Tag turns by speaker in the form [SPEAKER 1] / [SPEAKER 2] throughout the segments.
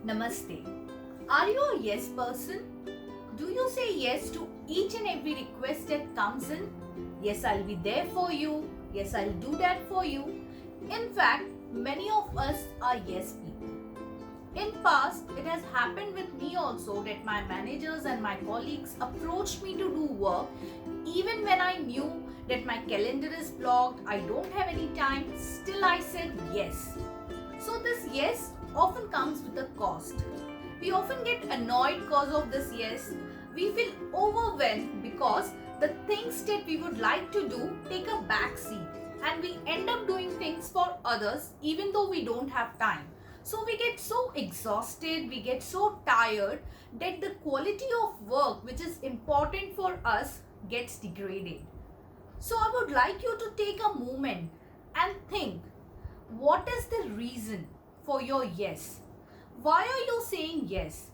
[SPEAKER 1] Namaste. Are you a yes person? Do you say yes to each and every request that comes in? Yes, I'll be there for you. Yes, I'll do that for you. In fact, many of us are yes people. In past, it has happened with me also that my managers and my colleagues approached me to do work even when I knew that my calendar is blocked, I don't have any time, still I said yes. So this yes often comes with a cost. We often get annoyed because of this yes. We feel overwhelmed because the things that we would like to do take a back seat and we end up doing things for others even though we don't have time. So we get so exhausted, we get so tired that the quality of work which is important for us gets degraded. So I would like you to take a moment and think, what is the reason for your yes? Why are you saying yes?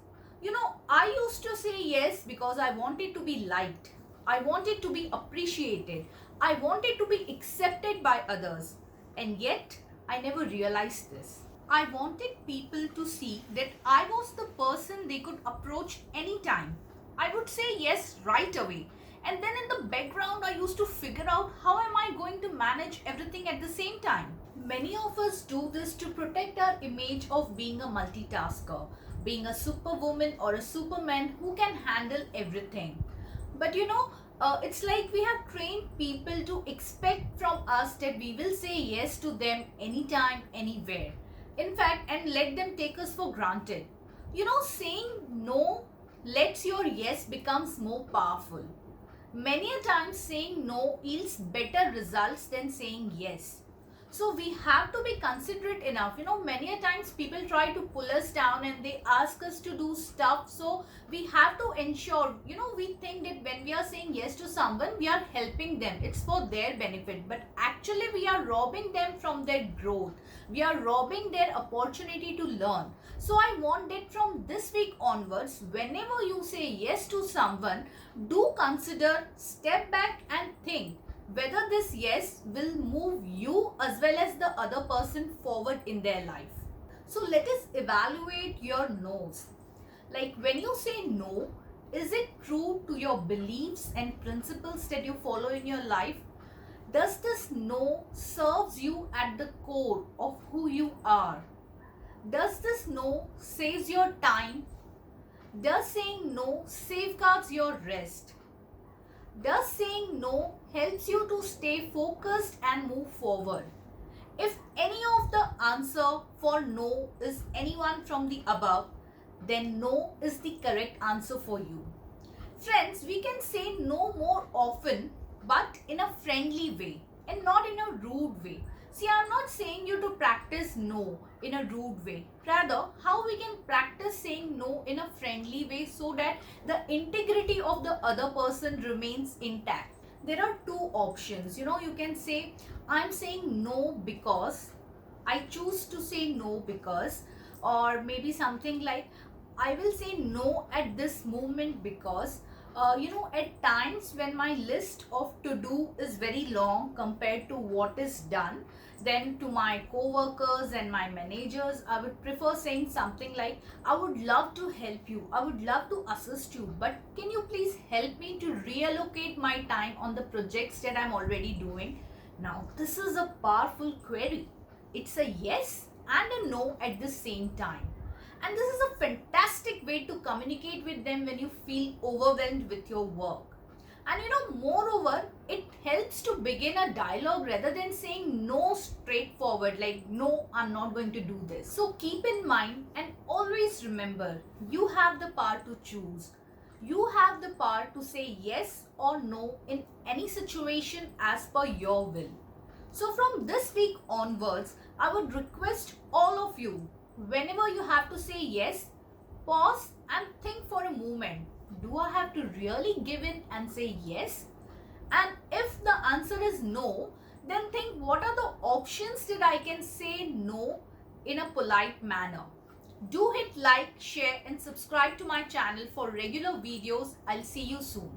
[SPEAKER 1] I used to say yes because I wanted to be liked. I wanted to be appreciated. I wanted to be accepted by others. And yet, I never realized this. I wanted people to see that I was the person they could approach anytime. I would say yes right away. And then in the background, I used to figure out how am I going to manage everything at the same time. Many of us do this to protect our image of being a multitasker, being a superwoman or a superman who can handle everything. But it's like we have trained people to expect from us that we will say yes to them anytime, anywhere. In fact, and let them take us for granted. Saying no lets your yes becomes more powerful. Many a times saying no yields better results than saying yes. So we have to be considerate enough. Many a times people try to pull us down and they ask us to do stuff. So we have to ensure, we think that when we are saying yes to someone, we are helping them. It's for their benefit. But actually we are robbing them from their growth. We are robbing their opportunity to learn. So I want that from this week onwards, whenever you say yes to someone, do consider, step back and think whether this yes will move you as well as the other person forward in their life. So let us evaluate your no's. Like when you say no, is it true to your beliefs and principles that you follow in your life? Does this no serves you at the core of who you are? Does this no saves your time? Does saying no safeguards your rest? Does saying no helps you to stay focused and move forward? If any of the answer for no is anyone from the above, then no is the correct answer for you. Friends, we can say no more often, but in a friendly way and not in a rude way. See, I'm not saying you to practice no in a rude way. Rather, how we can practice saying no in a friendly way so that the integrity of the other person remains intact. There are two options. You can say, I'm saying no because, I choose to say no because, or maybe something like, I will say no at this moment because, at times when my list of to do is very long compared to what is done, then to my co-workers and my managers, I would prefer saying something like, I would love to help you, I would love to assist you, but can you please help me to reallocate my time on the projects that I'm already doing? Now, this is a powerful query. It's a yes and a no at the same time. And this is a fantastic way to communicate with them when you feel overwhelmed with your work. And moreover, it helps to begin a dialogue rather than saying no straightforward, like, no, I'm not going to do this. So keep in mind and always remember, you have the power to choose. You have the power to say yes or no in any situation as per your will. So from this week onwards, I would request all of you, whenever you have to say yes, pause and think for a moment. Do I have to really give in and say yes? And if the answer is no, then think what are the options that I can say no in a polite manner. Do hit like, share and subscribe to my channel for regular videos. I'll see you soon.